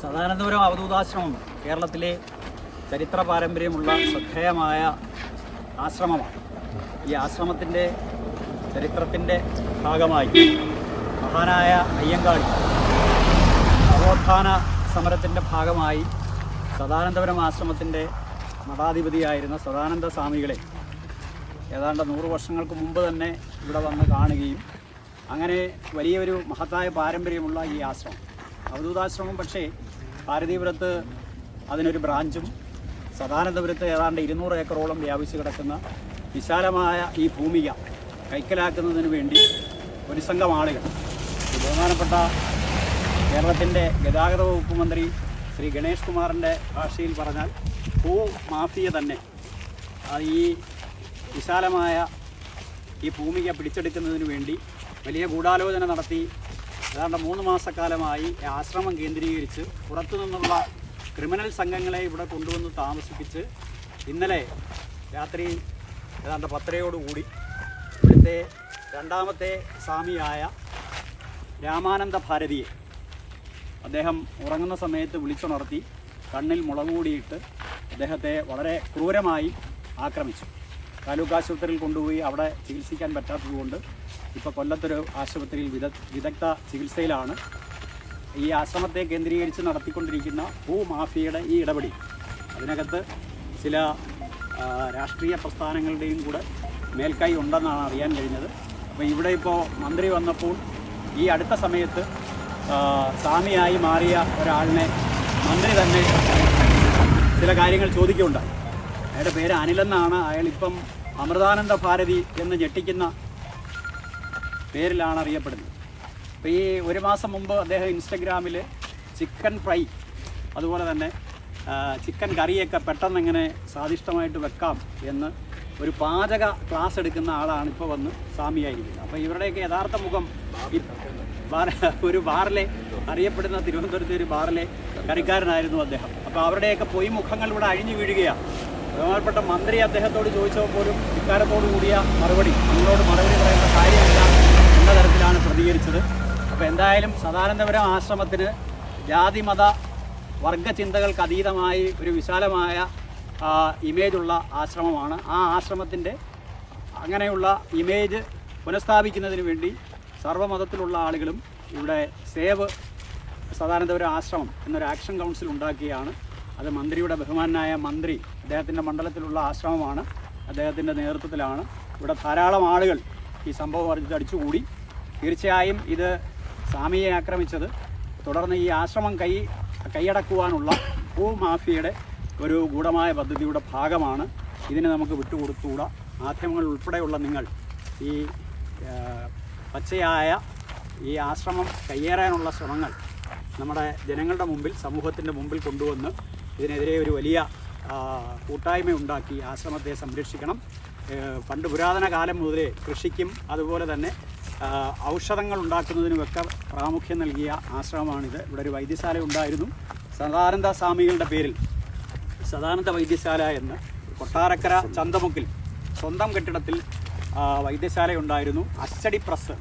സദാനന്ദപുരം അവധൂതാശ്രമം കേരളത്തിലെ ചരിത്ര പാരമ്പര്യമുള്ള ശ്രദ്ധേയമായ ആശ്രമമാണ്. ഈ ആശ്രമത്തിൻ്റെ ചരിത്രത്തിൻ്റെ ഭാഗമായി മഹാനായ അയ്യങ്കാളി നവോത്ഥാന സമരത്തിൻ്റെ ഭാഗമായി സദാനന്ദപുരം ആശ്രമത്തിൻ്റെ മഠാധിപതിയായിരുന്ന സദാനന്ദ സ്വാമികളെ ഏതാണ്ട് 100 വർഷങ്ങൾക്ക് മുമ്പ് തന്നെ ഇവിടെ വന്ന് കാണുകയും അങ്ങനെ വലിയൊരു മഹത്തായ പാരമ്പര്യമുള്ള ഈ ആശ്രമം അവധൂതാശ്രമം പക്ഷേ പാരതീപുരത്ത് അതിനൊരു ബ്രാഞ്ചും സദാനന്ദപുരത്ത് ഏതാണ്ട് 200 ഏക്കറോളം വ്യാപിച്ച് കിടക്കുന്ന വിശാലമായ ഈ ഭൂമിക കൈക്കലാക്കുന്നതിന് വേണ്ടി ഒരു സംഘം ആളുകൾ ബഹുമാനപ്പെട്ട കേരളത്തിൻ്റെ ഗതാഗത വകുപ്പ് മന്ത്രി ശ്രീ ഗണേഷ് കുമാറിൻ്റെ ഭാഷയിൽ പറഞ്ഞാൽ ഭൂ മാഫിയ തന്നെ ഈ വിശാലമായ ഈ ഭൂമിക പിടിച്ചെടുക്കുന്നതിന് വേണ്ടി വലിയ ഗൂഢാലോചന നടത്തി ഏതാണ്ട് 3 മാസക്കാലമായി ആശ്രമം കേന്ദ്രീകരിച്ച് പുറത്തു നിന്നുള്ള ക്രിമിനൽ സംഘങ്ങളെ ഇവിടെ കൊണ്ടുവന്ന് താമസിപ്പിച്ച് ഇന്നലെ രാത്രി ഏതാണ്ട് 10:30 ഇവിടുത്തെ രണ്ടാമത്തെ സ്വാമിയായ രാമാനന്ദ ഭാരതിയെ അദ്ദേഹം ഉറങ്ങുന്ന സമയത്ത് വിളിച്ചുണർത്തി കണ്ണിൽ മുളകുകൂടിയിട്ട് അദ്ദേഹത്തെ വളരെ ക്രൂരമായി ആക്രമിച്ചു. താലൂക്ക് ആശുപത്രിയിൽ കൊണ്ടുപോയി അവിടെ ചികിത്സിക്കാൻ പറ്റാത്തതുകൊണ്ട് ഇപ്പോൾ കൊല്ലത്തൊരു ആശുപത്രിയിൽ വിദഗ്ധ ചികിത്സയിലാണ്. ഈ ആശ്രമത്തെ കേന്ദ്രീകരിച്ച് നടത്തിക്കൊണ്ടിരിക്കുന്ന ഭൂമാഫിയയുടെ ഈ ഇടപെടി അതിനകത്ത് ചില രാഷ്ട്രീയ പ്രസ്ഥാനങ്ങളുടെയും കൂടെ മേൽക്കൈ ഉണ്ടെന്നാണ് അറിയാൻ കഴിഞ്ഞത്. അപ്പോൾ ഇവിടെ ഇപ്പോൾ മന്ത്രി വന്നപ്പോൾ ഈ അടുത്ത സമയത്ത് സ്വാമിയായി മാറിയ ഒരാളിനെ മന്ത്രി തന്നെ ചില കാര്യങ്ങൾ ചോദിക്കുകയുണ്ടായി. അയാളുടെ പേര് അനിലെന്നാണ്. അയാളിപ്പം അമൃതാനന്ദ ഭാരതി എന്ന് ഞെട്ടിക്കുന്ന പേരിലാണ് അറിയപ്പെടുന്നത്. അപ്പോൾ ഈ 1 മാസം മുമ്പ് അദ്ദേഹം ഇൻസ്റ്റഗ്രാമിൽ ചിക്കൻ ഫ്രൈ അതുപോലെ തന്നെ ചിക്കൻ കറിയൊക്കെ പെട്ടെന്ന് എങ്ങനെ സ്വാദിഷ്ടമായിട്ട് വെക്കാം എന്ന് ഒരു പാചക ക്ലാസ് എടുക്കുന്ന ആളാണ് ഇപ്പോൾ വന്ന് സ്വാമിയായിരിക്കുന്നത്. അപ്പോൾ ഇവരുടെയൊക്കെ യഥാർത്ഥ മുഖം ഒരു ബാറിലെ അറിയപ്പെടുന്ന തിരുവനന്തപുരത്തെ ഒരു ബാറിലെ കറിക്കാരനായിരുന്നു അദ്ദേഹം. അപ്പോൾ അവരുടെയൊക്കെ പൊയ്മുഖങ്ങൾ ഇവിടെ അഴിഞ്ഞു വീഴുകയാണ്. ബഹുമാനപ്പെട്ട മന്ത്രി അദ്ദേഹത്തോട് ചോദിച്ചപ്പോൾ പോലും ഇക്കാലത്തോടു കൂടിയ മറുപടി നിങ്ങളോട് മറുപടി പറയേണ്ട കാര്യമില്ല എന്ന തരത്തിലാണ് പ്രതികരിച്ചത്. അപ്പോൾ എന്തായാലും സദാനന്ദപുരം ആശ്രമത്തിന് ജാതിമത വർഗ ചിന്തകൾക്ക് അതീതമായി ഒരു വിശാലമായ ഇമേജുള്ള ആശ്രമമാണ്. ആ ആശ്രമത്തിൻ്റെ അങ്ങനെയുള്ള ഇമേജ് പുനഃസ്ഥാപിക്കുന്നതിന് വേണ്ടി സർവ്വമതത്തിലുള്ള ആളുകളും ഇവിടെ സേവ് സദാനന്ദപുരം ആശ്രമം എന്നൊരു ആക്ഷൻ കൗൺസിൽ ഉണ്ടാക്കിയാണ്. അത് മന്ത്രിയുടെ ബഹുമാനായ മന്ത്രി അദ്ദേഹത്തിൻ്റെ മണ്ഡലത്തിലുള്ള ആശ്രമമാണ്. അദ്ദേഹത്തിൻ്റെ നേതൃത്വത്തിലാണ് ഇവിടെ ധാരാളം ആളുകൾ ഈ സംഭവം അറിഞ്ഞിട്ട് അടിച്ചുകൂടി. തീർച്ചയായും ഇത് സ്വാമിയെ ആക്രമിച്ചത് തുടർന്ന് ഈ ആശ്രമം കൈയടക്കുവാനുള്ള ഭൂമാഫിയയുടെ ഒരു ഗൂഢമായ പദ്ധതിയുടെ ഭാഗമാണ്. ഇതിനെ നമുക്ക് വിട്ടുകൊടുത്തുകൂടാ. മാധ്യമങ്ങൾ ഉൾപ്പെടെയുള്ള നിങ്ങൾ ഈ പച്ചയായ ഈ ആശ്രമം കയ്യേറാനുള്ള ശ്രമങ്ങൾ നമ്മുടെ ജനങ്ങളുടെ മുമ്പിൽ സമൂഹത്തിൻ്റെ മുമ്പിൽ കൊണ്ടുവന്ന് ഇതിനെതിരെ ഒരു വലിയ കൂട്ടായ്മ ഉണ്ടാക്കി ആശ്രമത്തെ സംരക്ഷിക്കണം. പണ്ട് പുരാതന കാലം മുതലേ കൃഷിക്കും അതുപോലെ തന്നെ ഔഷധങ്ങൾ ഉണ്ടാക്കുന്നതിനുമൊക്കെ പ്രാമുഖ്യം നൽകിയ ആശ്രമമാണിത്. ഇവിടെ ഒരു വൈദ്യശാല ഉണ്ടായിരുന്നു. സദാനന്ദ സ്വാമികളുടെ പേരിൽ സദാനന്ദ വൈദ്യശാല എന്ന് കൊട്ടാരക്കര ചന്തമുക്കിൽ സ്വന്തം കെട്ടിടത്തിൽ വൈദ്യശാല ഉണ്ടായിരുന്നു. അച്ചടി പ്രസ്,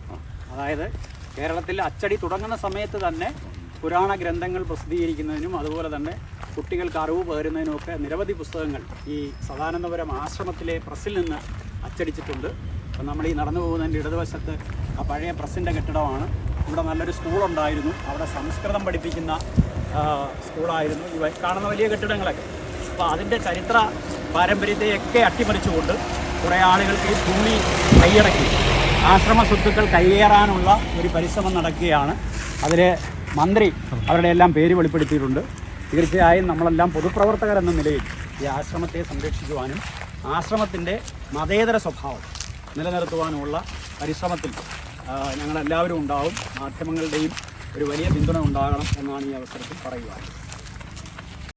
അതായത് കേരളത്തിൽ അച്ചടി തുടങ്ങുന്ന സമയത്ത് തന്നെ പുരാണ ഗ്രന്ഥങ്ങൾ പ്രസിദ്ധീകരിക്കുന്നതിനും അതുപോലെ തന്നെ കുട്ടികൾക്ക് അറിവ് പകരുന്നതിനുമൊക്കെ നിരവധി പുസ്തകങ്ങൾ ഈ സദാനന്ദപുരം ആശ്രമത്തിലെ പ്രസ്സിൽ നിന്ന് അച്ചടിച്ചിട്ടുണ്ട്. അപ്പം നമ്മൾ ഈ നടന്നു പോകുന്നതിൻ്റെ ഇടതുവശത്ത് ആ പഴയ പ്രസ്സിൻ്റെ കെട്ടിടമാണ്. ഇവിടെ നല്ലൊരു സ്കൂളുണ്ടായിരുന്നു. അവിടെ സംസ്കൃതം പഠിപ്പിക്കുന്ന സ്കൂളായിരുന്നു. ഈ കാണുന്ന വലിയ കെട്ടിടങ്ങളൊക്കെ. അപ്പോൾ അതിൻ്റെ ചരിത്ര പാരമ്പര്യത്തെയൊക്കെ അട്ടിമറിച്ചുകൊണ്ട് കുറേ ആളുകൾക്ക് ഈ ഭൂമി കൈയടക്കി ആശ്രമ സ്വത്തുക്കൾ കയ്യേറാനുള്ള ഒരു പരിശ്രമം നടക്കുകയാണ്. അതിൽ മന്ത്രി അവരുടെ എല്ലാം പേര് വെളിപ്പെടുത്തിയിട്ടുണ്ട്. തീർച്ചയായും നമ്മളെല്ലാം പൊതുപ്രവർത്തകരെന്ന നിലയിൽ ഈ ആശ്രമത്തെ സംരക്ഷിക്കുവാനും ആശ്രമത്തിൻ്റെ മതേതര സ്വഭാവം നിലനിർത്തുവാനുമുള്ള പരിശ്രമത്തിൽ ഞങ്ങളെല്ലാവരും ഉണ്ടാവും. മാധ്യമങ്ങളുടെയും ഒരു വലിയ പിന്തുണ ഉണ്ടാകണം എന്നാണ് ഈ അവസരത്തിൽ പറയുക.